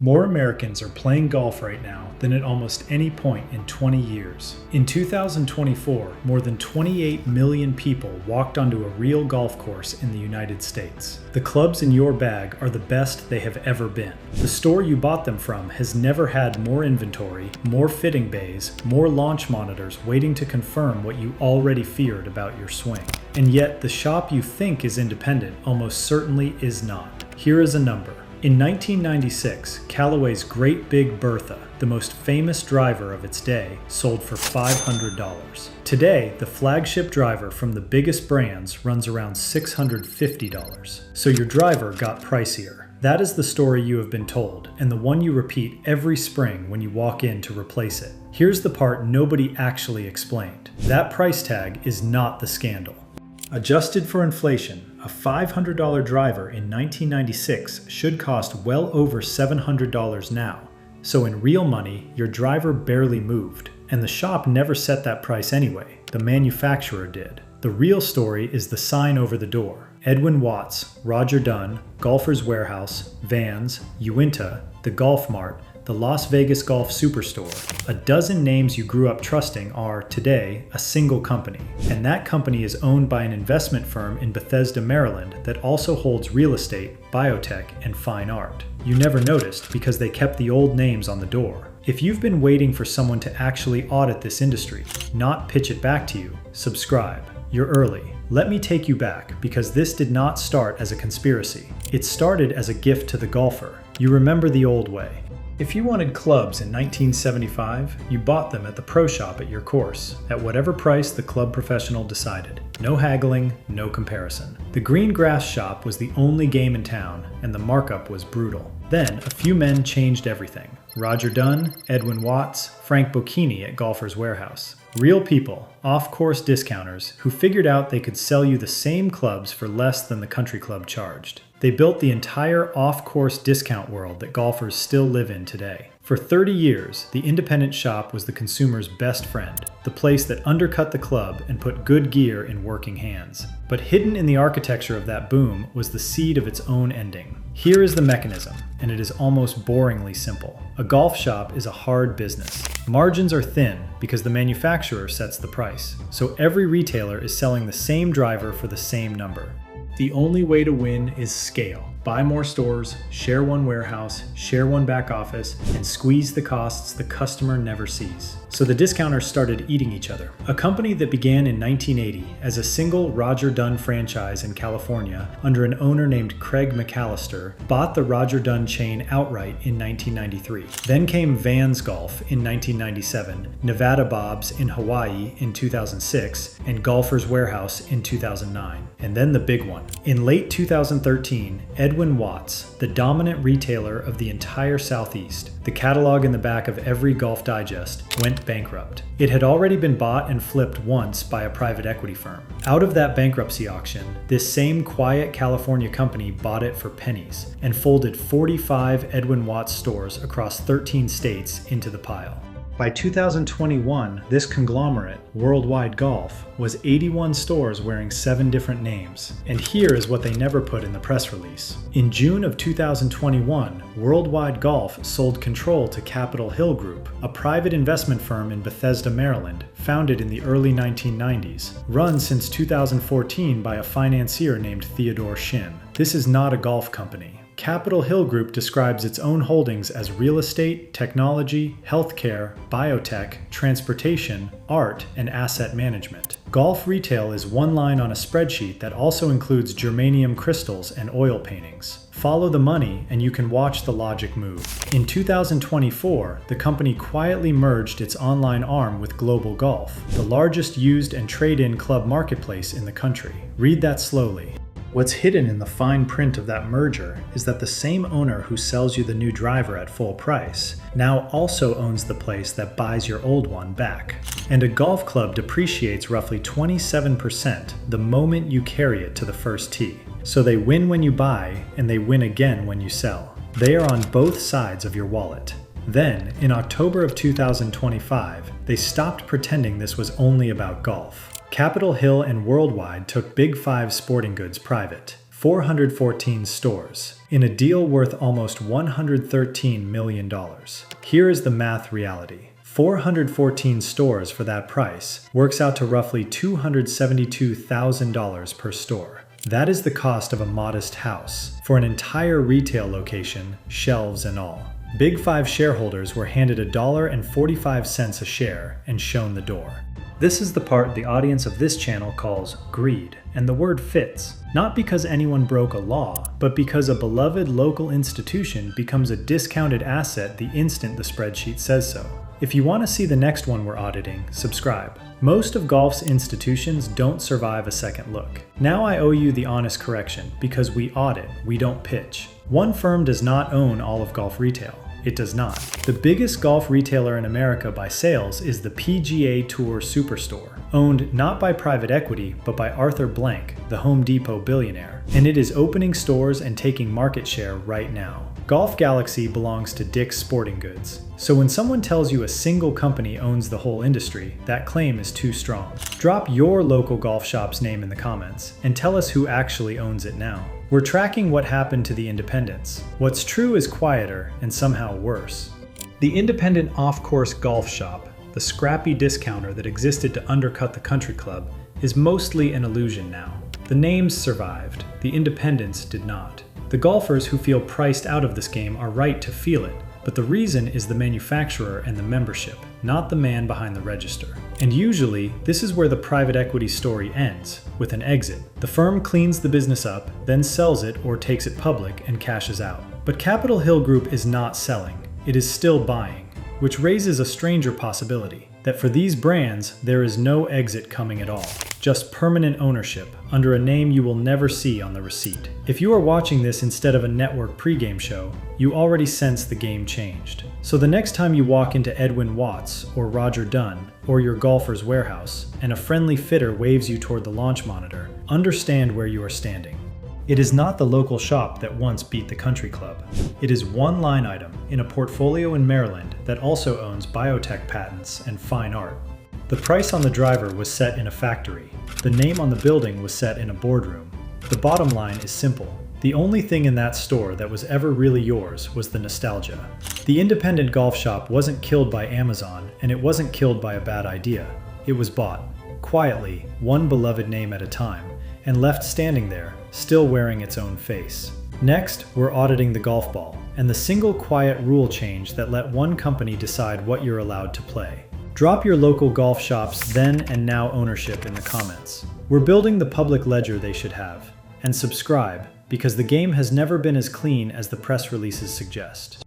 More Americans are playing golf right now than at almost any point in 20 years. In 2024, more than 28 million people walked onto a real golf course in the United States. The clubs in your bag are the best they have ever been. The store you bought them from has never had more inventory, more fitting bays, more launch monitors waiting to confirm what you already feared about your swing. And yet, the shop you think is independent almost certainly is not. Here is a number. In 1996, Callaway's Great Big Bertha, the most famous driver of its day, sold for $500. Today, the flagship driver from the biggest brands runs around $650. So your driver got pricier. That is the story you have been told, and the one you repeat every spring when you walk in to replace it. Here's the part nobody actually explained. That price tag is not the scandal. Adjusted for inflation, a $500 driver in 1996 should cost well over $700 now. So in real money, your driver barely moved. And the shop never set that price anyway. The manufacturer did. The real story is the sign over the door. Edwin Watts, Roger Dunn, Golfer's Warehouse, Vans, Uinta, the Golf Mart, the Las Vegas Golf Superstore. A dozen names you grew up trusting are, today, a single company. And that company is owned by an investment firm in Bethesda, Maryland that also holds real estate, biotech, and fine art. You never noticed because they kept the old names on the door. If you've been waiting for someone to actually audit this industry, not pitch it back to you, subscribe. You're early. Let me take you back, because this did not start as a conspiracy. It started as a gift to the golfer. You remember the old way. If you wanted clubs in 1975, you bought them at the pro shop at your course, at whatever price the club professional decided. No haggling, no comparison. The green grass shop was the only game in town, and the markup was brutal. Then, a few men changed everything. Roger Dunn, Edwin Watts, Frank Bocchini at Golfer's Warehouse. Real people, off-course discounters, who figured out they could sell you the same clubs for less than the country club charged. They built the entire off-course discount world that golfers still live in today. For 30 years, the independent shop was the consumer's best friend, the place that undercut the club and put good gear in working hands. But hidden in the architecture of that boom was the seed of its own ending. Here is the mechanism, and it is almost boringly simple. A golf shop is a hard business. Margins are thin because the manufacturer sets the price, so every retailer is selling the same driver for the same number. The only way to win is scale. Buy more stores, share one warehouse, share one back office, and squeeze the costs the customer never sees. So the discounters started eating each other. A company that began in 1980 as a single Roger Dunn franchise in California under an owner named Craig McAllister bought the Roger Dunn chain outright in 1993. Then came Vans Golf in 1997, Nevada Bob's in Hawaii in 2006, and Golfer's Warehouse in 2009. And then the big one. In late 2013, Edwin Watts, the dominant retailer of the entire Southeast, the catalog in the back of every Golf Digest, went bankrupt. It had already been bought and flipped once by a private equity firm. Out of that bankruptcy auction, this same quiet California company bought it for pennies and folded 45 Edwin Watts stores across 13 states into the pile. By 2021, this conglomerate, Worldwide Golf, was 81 stores wearing 7 different names. And here is what they never put in the press release. In June of 2021, Worldwide Golf sold control to Capitol Hill Group, a private investment firm in Bethesda, Maryland, founded in the early 1990s, run since 2014 by a financier named Theodore Shin. This is not a golf company. Capitol Hill Group describes its own holdings as real estate, technology, healthcare, biotech, transportation, art, and asset management. Golf retail is one line on a spreadsheet that also includes germanium crystals and oil paintings. Follow the money and you can watch the logic move. In 2024, the company quietly merged its online arm with Global Golf, the largest used and trade-in club marketplace in the country. Read that slowly. What's hidden in the fine print of that merger is that the same owner who sells you the new driver at full price now also owns the place that buys your old one back. And a golf club depreciates roughly 27% the moment you carry it to the first tee. So they win when you buy, and they win again when you sell. They are on both sides of your wallet. Then, in October of 2025, they stopped pretending this was only about golf. Capitol Hill and Worldwide took Big Five Sporting Goods private, 414 stores, in a deal worth almost $113 million. Here is the math reality. 414 stores for that price works out to roughly $272,000 per store. That is the cost of a modest house for an entire retail location, shelves and all. Big Five shareholders were handed $1.45 a share and shown the door. This is the part the audience of this channel calls greed, and the word fits. Not because anyone broke a law, but because a beloved local institution becomes a discounted asset the instant the spreadsheet says so. If you want to see the next one we're auditing, subscribe. Most of golf's institutions don't survive a second look. Now I owe you the honest correction, because we audit, we don't pitch. One firm does not own all of golf retail. It does not. The biggest golf retailer in America by sales is the PGA Tour Superstore, owned not by private equity, but by Arthur Blank, the Home Depot billionaire. And it is opening stores and taking market share right now. Golf Galaxy belongs to Dick's Sporting Goods. So when someone tells you a single company owns the whole industry, that claim is too strong. Drop your local golf shop's name in the comments and tell us who actually owns it now. We're tracking what happened to the independents. What's true is quieter and somehow worse. The independent off-course golf shop, the scrappy discounter that existed to undercut the country club, is mostly an illusion now. The names survived, the independents did not. The golfers who feel priced out of this game are right to feel it, but the reason is the manufacturer and the membership, not the man behind the register. And usually, this is where the private equity story ends, with an exit. The firm cleans the business up, then sells it or takes it public and cashes out. But Capitol Hill Group is not selling, it is still buying, which raises a stranger possibility, that for these brands, there is no exit coming at all, just permanent ownership under a name you will never see on the receipt. If you are watching this instead of a network pregame show, you already sense the game changed. So the next time you walk into Edwin Watts or Roger Dunn or your golfer's warehouse and a friendly fitter waves you toward the launch monitor, understand where you are standing. It is not the local shop that once beat the country club. It is one line item in a portfolio in Maryland that also owns biotech patents and fine art. The price on the driver was set in a factory. The name on the building was set in a boardroom. The bottom line is simple. The only thing in that store that was ever really yours was the nostalgia. The independent golf shop wasn't killed by Amazon, and it wasn't killed by a bad idea. It was bought, quietly, one beloved name at a time, and left standing there, still wearing its own face. Next, we're auditing the golf ball, and the single quiet rule change that let one company decide what you're allowed to play. Drop your local golf shop's then and now ownership in the comments. We're building the public ledger they should have. And subscribe, because the game has never been as clean as the press releases suggest.